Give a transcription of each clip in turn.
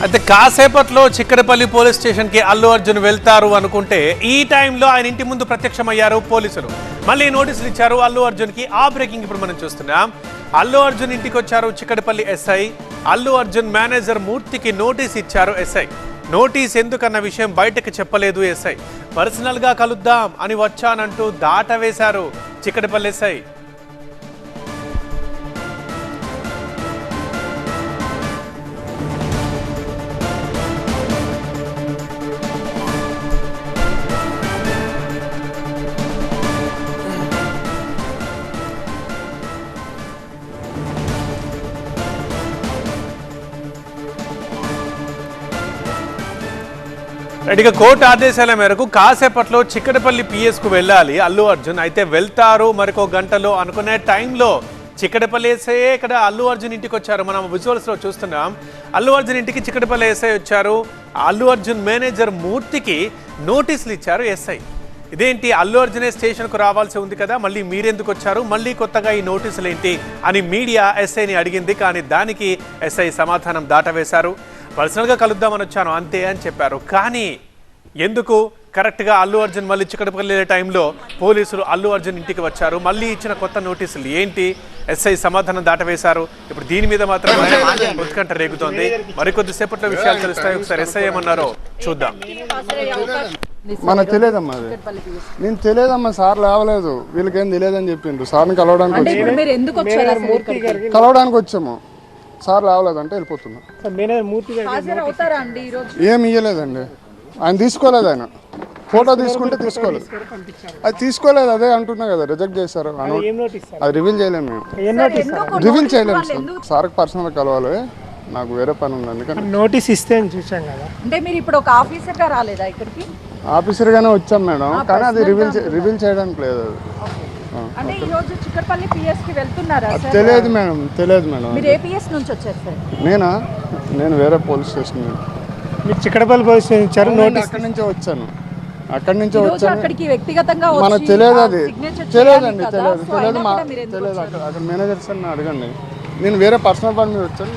అయితే కాసేపట్లో Chikkadpally police station కి అల్లు అర్జున్ వెళ్తారు అనుకుంటే ఈ టైంలో ఆయన ఇంటి ముందు ప్రత్యక్షమయ్యారు పోలీసులు. మళ్ళీ నోటీసులు ఇచ్చారు అల్లు అర్జున్ కి. ఆ బ్రేకింగ్ ఇప్పుడు మనం చూస్తున్నాం. అల్లు అర్జున్ ఇంటికి వచ్చారు చిక్కడపల్లి ఎస్ఐ. అల్లు అర్జున్ మేనేజర్ మూర్తికి నోటీస్ ఇచ్చారు ఎస్ఐ. నోటీస్ ఎందుకన్న విషయం బయటకు చెప్పలేదు ఎస్ఐ. పర్సనల్ గా కలుద్దాం అని వచ్చానంటూ దాటవేశారు చిక్కడపల్లి ఎస్ఐ. రెడీగా కోర్టు ఆదేశాల మేరకు కాసేపట్లో చిక్కడపల్లి పిఎస్కు వెళ్ళాలి అల్లు అర్జున్. అయితే వెళ్తారు మరికో గంటలో అనుకునే టైంలో చిక్కడపల్లి ఎస్ఐ ఇక్కడ అల్లు అర్జున్ ఇంటికి వచ్చారు. మనం విజువల్స్లో చూస్తున్నాం. అల్లు అర్జున్ ఇంటికి చిక్కడపల్లి ఎస్ఐ వచ్చారు. అల్లు అర్జున్ మేనేజర్ మూర్తికి నోటీసులు ఇచ్చారు ఎస్ఐ. ఇదేంటి, అల్లు అర్జునే స్టేషన్కు రావాల్సి ఉంది కదా, మళ్ళీ మీరెందుకు వచ్చారు, మళ్ళీ కొత్తగా ఈ నోటీసులు ఏంటి అని మీడియా ఎస్ఐని అడిగింది. కానీ దానికి ఎస్ఐ సమాధానం దాటవేశారు. పర్సనల్గా కలుద్దామని వచ్చాను అంతే అని చెప్పారు. కానీ ఎందుకు కరెక్ట్గా అల్లు అర్జున్ మళ్ళీ చిక్కడపల్లి టైంలో పోలీసులు అల్లు అర్జున్ ఇంటికి వచ్చారు, మళ్ళీ ఇచ్చిన కొత్త నోటీసులు ఏంటి, ఎస్ఐ సమాధానం దాటవేశారు. ఇప్పుడు దీని మీద మాత్రం ఉత్కంఠ రేగుతోంది. మరికొద్ది సేపట్లో విషయాలు తెలుస్తాయి. ఒకసారి ఎస్ఐ ఏమన్నారో చూద్దాం. మనకు తెలియదమ్మా, అది నేను తెలియదమ్మా, సార్ లేవలేదు, వీళ్ళకేం తెలియదని చెప్పిండ్రు. సార్ని కలవడానికి వచ్చాము, సార్ లేవలేదు అంటే వెళ్ళిపోతున్నా. ఏం ఇయ్యలేదండి, ఆయన తీసుకోలేదు, ఆయన ఫోటో తీసుకుంటే తీసుకోలేదు, అది తీసుకోలేదు, అదే అంటున్నా కదా, రిజెక్ట్ చేశారు. అది రివీల్ చేయలేము, మేము రివీల్ చేయలేము సార్కి పర్సనల్ కలవాలి, నాకు వేరే పని ఉంది అందుకని. నోటీస్ ఇస్తే చూసాం కదా. అంటే మీరు ఇప్పుడు ఒక ఆఫీసర్ గా రాలేదా ఇక్కడికి? ఆఫీసర్ గానే వచ్చాం మేడం, కానీ అది రివీల్ చేయడానికి లేదు. అంటే ఈ రోజు చిక్కడపల్లి పిఎస్ కి వెళ్తున్నారా సార్? తెలియదు మేడం, తెలియదు మేడం. మీరు ఏ పిఎస్ నుంచి వచ్చారు సార్? నేను వేరే పోలీస్ స్టేషన్. మీరు చిక్కడపల్లి పోలీస్ స్టేషన్ ఇచ్చారు, నోటీస్ అక్కడి నుంచే వచ్చాను, అక్కడి నుంచే వచ్చాను. అక్కడికి వ్యక్తిగతంగా మనకు తెలియదు, అది తెలియదండి, తెలియదు. అక్కడ మేనేజర్ సార్ అడగండి, నేను వేరే పర్సనల్ పని మీద వచ్చాను.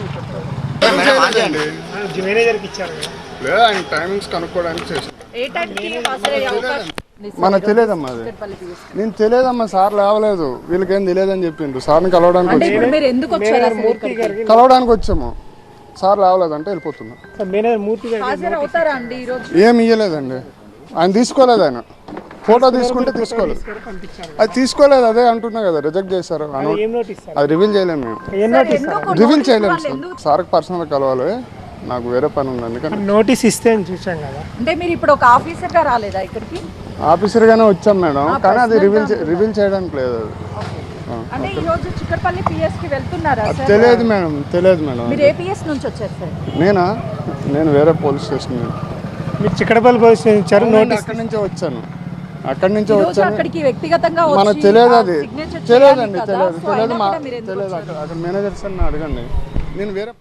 మేనేజర్కి ఇచ్చారు లేదా ఆయన టైమింగ్స్ కనుక్కోవడానికి చేశాను. మనకు తెలియదమ్మా, అది నేను తెలియదమ్మా, సార్ లేవలేదు, వీళ్ళకేం తెలియదని చెప్పిండ్రు. సార్ని కలవడానికి వచ్చాము, సార్ లేవలేదు అంటే వెళ్ళిపోతున్నా. ఏం ఇయ్యలేదండి, ఆయన తీసుకోలేదు, ఆయన ఫోటో తీసుకుంటే తీసుకోలేదు, అది తీసుకోలేదు, అదే అంటున్నా కదా, రిజెక్ట్ చేశారు. అది రివీల్ చేయలేము, మేము రివీల్ చేయలేము. సార్కి పర్సనల్ కలవాలి, నాకు వేరే పని ఉంది అందుకని. నోటీస్ ఇస్తే చూసాం కదా. అంటే మీరు ఇప్పుడు ఒక ఆఫీసర్ గా రాలేదా ఇక్కడికి? ఆఫీసర్ గానే వచ్చాం మేడం, కానీ అది రివీల్ చేయడానికి లేదు. అంటే ఈ రోజు చిక్కడపల్లి పిఎస్ కి వెళ్తున్నారా సార్? తెలియదు మేడం, తెలియదు మేడం. మీరు ఏ పిఎస్ నుంచి వచ్చారు సార్? నేను వేరే పోలీస్ స్టేషన్. మీరు చిక్కడపల్లి పోలీస్ స్టేషన్ ఇచ్చారు, నోటీస్ అక్కడి నుంచే వచ్చాను, అక్కడి నుంచే వచ్చాను. అక్కడికి వ్యక్తిగతంగా మనకు తెలియదు, అది తెలియదండి, తెలియదు. అక్కడ మేనేజర్ సార్ అడగండి, నేను వేరే